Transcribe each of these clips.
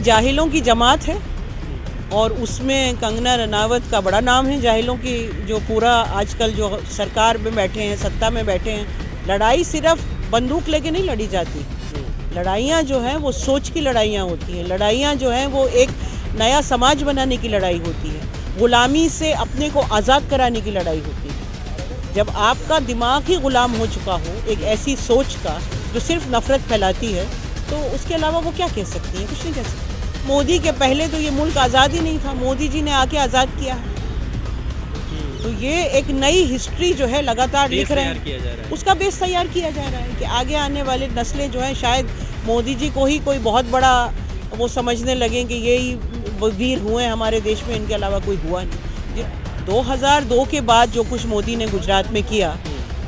जाहिलों की जमात है और उसमें कंगना रनावत का बड़ा नाम है। जाहिलों की जो पूरा आजकल जो सरकार में बैठे हैं, सत्ता में बैठे हैं, लड़ाई सिर्फ बंदूक लेके नहीं लड़ी जाती। लड़ाइयाँ जो हैं वो सोच की लड़ाइयाँ होती हैं। लड़ाइयाँ जो हैं वो एक नया समाज बनाने की लड़ाई होती है। गुलामी से अपने को आज़ाद कराने की लड़ाई होती है। जब आपका दिमाग ही गुलाम हो चुका हो एक ऐसी सोच का जो सिर्फ नफ़रत फैलाती है, तो उसके अलावा वो क्या कह सकती है? कुछ नहीं कह सकती। मोदी के पहले तो ये मुल्क आज़ाद ही नहीं था, मोदी जी ने आके आज़ाद किया है। तो ये एक नई हिस्ट्री जो है लगातार लिख रहे हैं, उसका बेस तैयार किया जा रहा है कि आगे आने वाले नस्लें जो हैं शायद मोदी जी को ही कोई बहुत बड़ा वो समझने लगें कि यही वीर हुए हमारे देश में, इनके अलावा कोई हुआ नहीं। 2002 के बाद जो कुछ मोदी ने गुजरात में किया,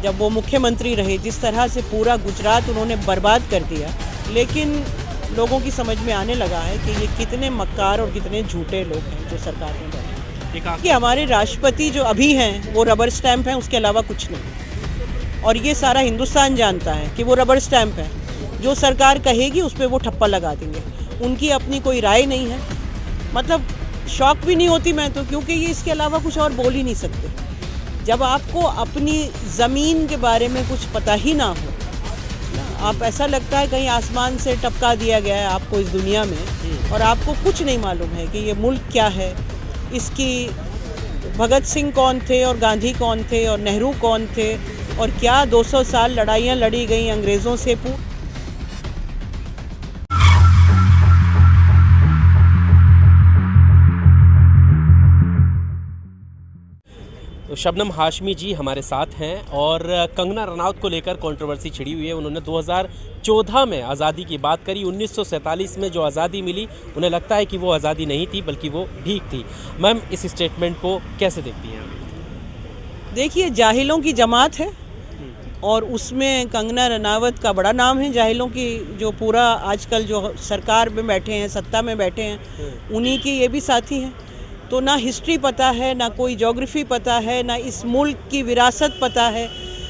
जब वो मुख्यमंत्री रहे, जिस तरह से पूरा गुजरात उन्होंने बर्बाद कर दिया, लेकिन लोगों की समझ में आने लगा है कि ये कितने मक्कार और कितने झूठे लोग हैं जो सरकार में बैठे। कि हमारे राष्ट्रपति जो अभी हैं वो रबर स्टैंप हैं, उसके अलावा कुछ नहीं। और ये सारा हिंदुस्तान जानता है कि वो रबर स्टैंप है, जो सरकार कहेगी उस पर वो ठप्पा लगा देंगे। उनकी अपनी कोई राय नहीं है। मतलब शौक भी नहीं होती मैं तो, क्योंकि ये इसके अलावा कुछ और बोल ही नहीं सकते। जब आपको अपनी ज़मीन के बारे में कुछ पता ही ना हो, आप ऐसा लगता है कहीं आसमान से टपका दिया गया है आपको इस दुनिया में, और आपको कुछ नहीं मालूम है कि ये मुल्क क्या है, इसकी भगत सिंह कौन थे और गांधी कौन थे और नेहरू कौन थे, और क्या 200 साल लड़ाइयाँ लड़ी गई अंग्रेज़ों से। तो शबनम हाशमी जी हमारे साथ हैं और कंगना रनावत को लेकर कंट्रोवर्सी छिड़ी हुई है। उन्होंने 2014 में आज़ादी की बात करी। 1947 में जो आज़ादी मिली उन्हें लगता है कि वो आज़ादी नहीं थी बल्कि वो भीख थी। मैम, इस स्टेटमेंट को कैसे देखती हैं? देखिए, जाहिलों की जमात है और उसमें कंगना रनावत का बड़ा नाम है। जाहिलों की जो पूरा आजकल जो सरकार में बैठे हैं, सत्ता में बैठे हैं, उन्हीं की ये भी साथी हैं। तो ना हिस्ट्री पता है, ना कोई ज्योग्राफी पता है, ना इस मुल्क की विरासत पता है,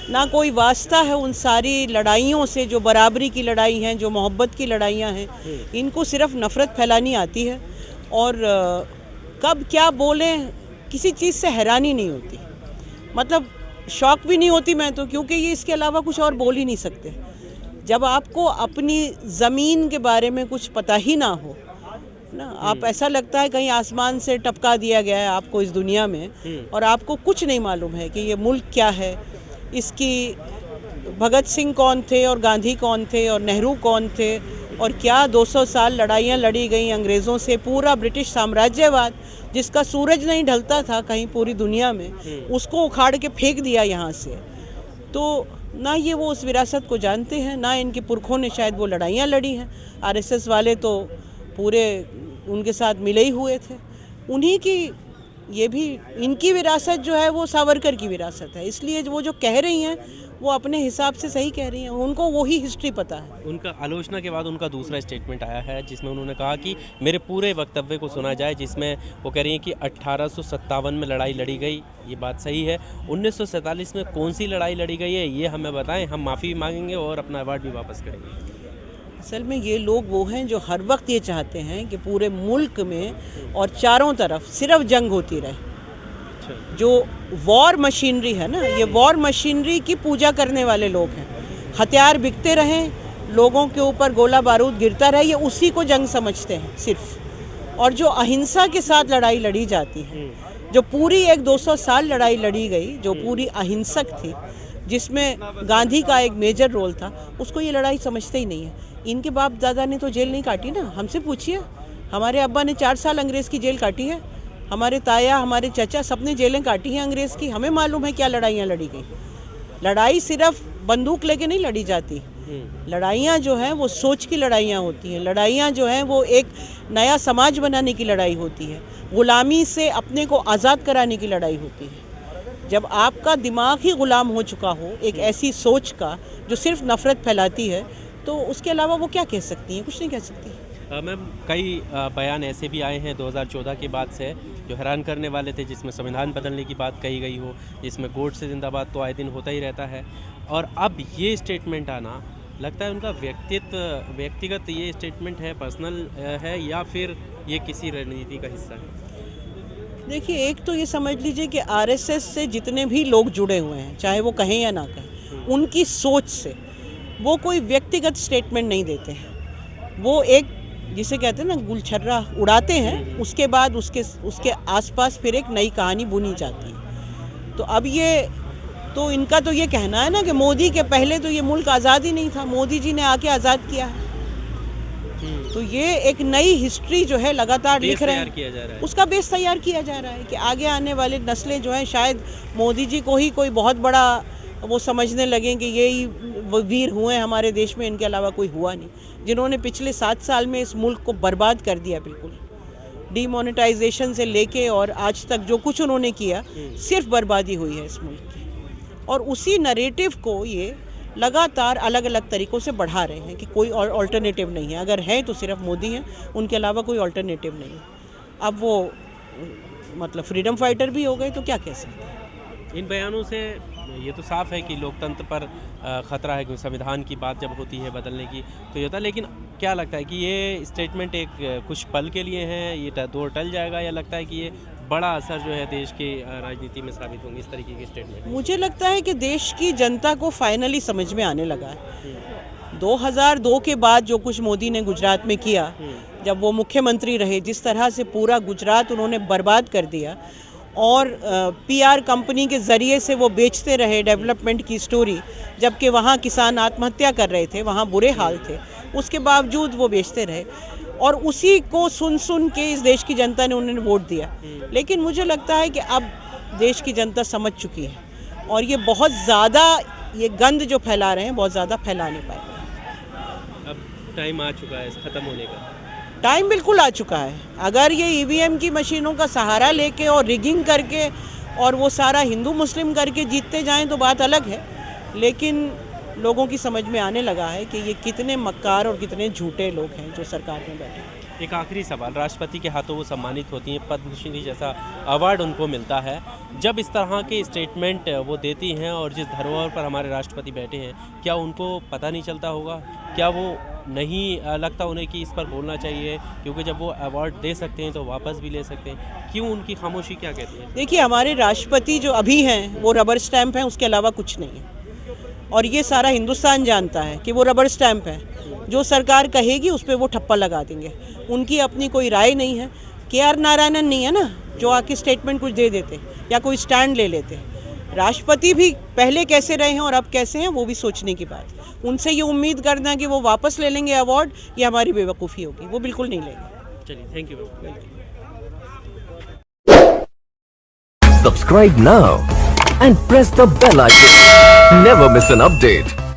ना कोई वास्ता है उन सारी लड़ाइयों से जो बराबरी की लड़ाई हैं, जो मोहब्बत की लड़ाइयाँ हैं। इनको सिर्फ नफ़रत फैलानी आती है और कब क्या बोलें किसी चीज़ से हैरानी नहीं होती। मतलब शौक भी नहीं होती मैं तो, क्योंकि ये इसके अलावा कुछ और बोल ही नहीं सकते। जब आपको अपनी ज़मीन के बारे में कुछ पता ही ना हो ना, आप ऐसा लगता है कहीं आसमान से टपका दिया गया है आपको इस दुनिया में, और आपको कुछ नहीं मालूम है कि ये मुल्क क्या है, इसकी भगत सिंह कौन थे और गांधी कौन थे और नेहरू कौन थे, और क्या 200 साल लड़ाइयाँ लड़ी गई अंग्रेज़ों से। पूरा ब्रिटिश साम्राज्यवाद जिसका सूरज नहीं ढलता था कहीं पूरी दुनिया में, उसको उखाड़ के फेंक दिया यहाँ से। तो ना ये वो उस विरासत को जानते हैं, ना इनके पुरखों ने शायद वो लड़ाइयाँ लड़ी हैं। आरएसएस वाले तो पूरे उनके साथ मिले ही हुए थे। उन्हीं की ये भी इनकी विरासत जो है वो सावरकर की विरासत है, इसलिए वो जो कह रही हैं वो अपने हिसाब से सही कह रही हैं, उनको वही हिस्ट्री पता है। उनका आलोचना के बाद उनका दूसरा स्टेटमेंट आया है जिसमें उन्होंने कहा कि मेरे पूरे वक्तव्य को सुना जाए, जिसमें वो कह रही हैं कि 1857 में लड़ाई लड़ी गई। ये बात सही है। 1947 में कौन सी लड़ाई लड़ी गई है ये हमें बताएं, हम माफ़ी भी मांगेंगे और अपना अवार्ड भी वापस करेंगे। असल में ये लोग वो हैं जो हर वक्त ये चाहते हैं कि पूरे मुल्क में और चारों तरफ सिर्फ जंग होती रहे। जो वॉर मशीनरी है ना, ये वॉर मशीनरी की पूजा करने वाले लोग हैं। हथियार बिकते रहें, लोगों के ऊपर गोला बारूद गिरता रहे, ये उसी को जंग समझते हैं सिर्फ। और जो अहिंसा के साथ लड़ाई लड़ी जाती है, जो पूरी एक 200 साल लड़ाई लड़ी गई, जो पूरी अहिंसक थी, जिसमें गांधी का एक मेजर रोल था, उसको ये लड़ाई समझते ही नहीं है। इनके बाप दादा ने तो जेल नहीं काटी ना, हमसे पूछिए। हमारे अब्बा ने 4 साल अंग्रेज़ की जेल काटी है, हमारे ताया, हमारे चचा, सबने जेलें काटी हैं अंग्रेज़ की। हमें मालूम है क्या लड़ाइयाँ लड़ी गई। लड़ाई सिर्फ बंदूक लेके नहीं लड़ी जाती। लड़ाइयाँ जो हैं वो सोच की लड़ाइयाँ होती हैं। लड़ाइयाँ जो हैं वो एक नया समाज बनाने की लड़ाई होती है। गुलामी से अपने को आज़ाद कराने की लड़ाई होती है। जब आपका दिमाग ही गुलाम हो चुका हो एक ऐसी सोच का जो सिर्फ नफ़रत फैलाती है, तो उसके अलावा वो क्या कह सकती हैं? कुछ नहीं कह सकती। मैम, कई बयान ऐसे भी आए हैं 2014 के बाद से जो हैरान करने वाले थे, जिसमें संविधान बदलने की बात कही गई हो, जिसमें कोर्ट से जिंदाबाद तो आए दिन होता ही रहता है, और अब ये स्टेटमेंट आना लगता है उनका व्यक्तिगत ये स्टेटमेंट है, पर्सनल है, या फिर ये किसी रणनीति का हिस्सा है? देखिए, एक तो ये समझ लीजिए कि आरएसएस से जितने भी लोग जुड़े हुए हैं, चाहे वो कहें या ना कहें, उनकी सोच से वो कोई व्यक्तिगत स्टेटमेंट नहीं देते हैं। वो एक जिसे कहते हैं ना गुलछर्रा उड़ाते हैं, उसके बाद उसके आसपास फिर एक नई कहानी बुनी जाती है। तो अब ये तो इनका तो ये कहना है ना कि मोदी के पहले तो ये मुल्क आज़ाद ही नहीं था, मोदी जी ने आके आज़ाद किया है। तो ये एक नई हिस्ट्री जो है लगातार लिख रहे हैं, उसका बेस तैयार किया जा रहा है कि आगे आने वाले नस्लें जो हैं शायद मोदी जी को ही कोई बहुत बड़ा वो समझने लगें कि यही वीर हुए हमारे देश में, इनके अलावा कोई हुआ नहीं, जिन्होंने पिछले 7 साल में इस मुल्क को बर्बाद कर दिया। बिल्कुल डीमोनेटाइजेशन से लेके और आज तक जो कुछ उन्होंने किया, सिर्फ बर्बादी हुई है इस मुल्क की। और उसी नरेटिव को ये लगातार अलग अलग तरीक़ों से बढ़ा रहे हैं कि कोई और अल्टरनेटिव नहीं है, अगर है तो सिर्फ मोदी हैं, उनके अलावा कोई अल्टरनेटिव नहीं है। अब वो मतलब फ्रीडम फाइटर भी हो गए तो क्या कह सकते हैं। इन बयानों से ये तो साफ है कि लोकतंत्र पर ख़तरा है, क्योंकि संविधान की बात जब होती है बदलने की तो ये होता है। लेकिन क्या लगता है कि ये स्टेटमेंट एक कुछ पल के लिए है, ये दौर टल जाएगा, या लगता है कि ये बड़ा असर जो है देश की राजनीति में साबित होंगे इस तरीके के स्टेटमेंट? मुझे लगता है कि देश की जनता को फाइनली समझ में आने लगा है। 2002 के बाद जो कुछ मोदी ने गुजरात में किया, जब वो मुख्यमंत्री रहे, जिस तरह से पूरा गुजरात उन्होंने बर्बाद कर दिया और पीआर कंपनी के ज़रिए से वो बेचते रहे डेवलपमेंट की स्टोरी, जबकि वहाँ किसान आत्महत्या कर रहे थे, वहाँ बुरे हाल थे, उसके बावजूद वो बेचते रहे और उसी को सुन के इस देश की जनता ने उन्हें वोट दिया। लेकिन मुझे लगता है कि अब देश की जनता समझ चुकी है और ये बहुत ज़्यादा ये गंद जो फैला रहे हैं बहुत ज़्यादा फैला नहीं पाएंगे। अब टाइम आ चुका है इस ख़त्म होने का? टाइम बिल्कुल आ चुका है। अगर ये ईवीएम की मशीनों का सहारा लेके और रिगिंग करके और वो सारा हिंदू मुस्लिम करके जीतते जाएं तो बात अलग है, लेकिन लोगों की समझ में आने लगा है कि ये कितने मक्कार और कितने झूठे लोग हैं जो सरकार में बैठे हैं। एक आखिरी सवाल, राष्ट्रपति के हाथों वो सम्मानित होती हैं, पद्मश्री जैसा अवार्ड उनको मिलता है, जब इस तरह के स्टेटमेंट वो देती हैं और जिस धरोहर पर हमारे राष्ट्रपति बैठे हैं, क्या उनको पता नहीं चलता होगा? क्या वो नहीं लगता उन्हें कि इस पर बोलना चाहिए, क्योंकि जब वो अवार्ड दे सकते हैं तो वापस भी ले सकते हैं? क्यों उनकी खामोशी, क्या कहती है? देखिए, हमारे राष्ट्रपति जो अभी हैं वो रबर स्टैंप हैं, उसके अलावा कुछ नहीं है और ये सारा हिंदुस्तान जानता है कि वो रबर स्टैंप है। जो सरकार कहेगी उस पर वो ठप्पा लगा देंगे, उनकी अपनी कोई राय नहीं है। KR नारायणन नहीं है ना जो आके स्टेटमेंट कुछ दे देते या कोई स्टैंड ले लेते। राष्ट्रपति भी पहले कैसे रहे हैं और अब कैसे हैं वो भी सोचने की बात। उनसे ये उम्मीद करना कि वो वापस ले लेंगे अवार्ड, ये हमारी बेवकूफ़ी होगी, वो बिल्कुल नहीं लेंगे। चलिए, thank you. Subscribe now and press the bell icon. Never miss an update.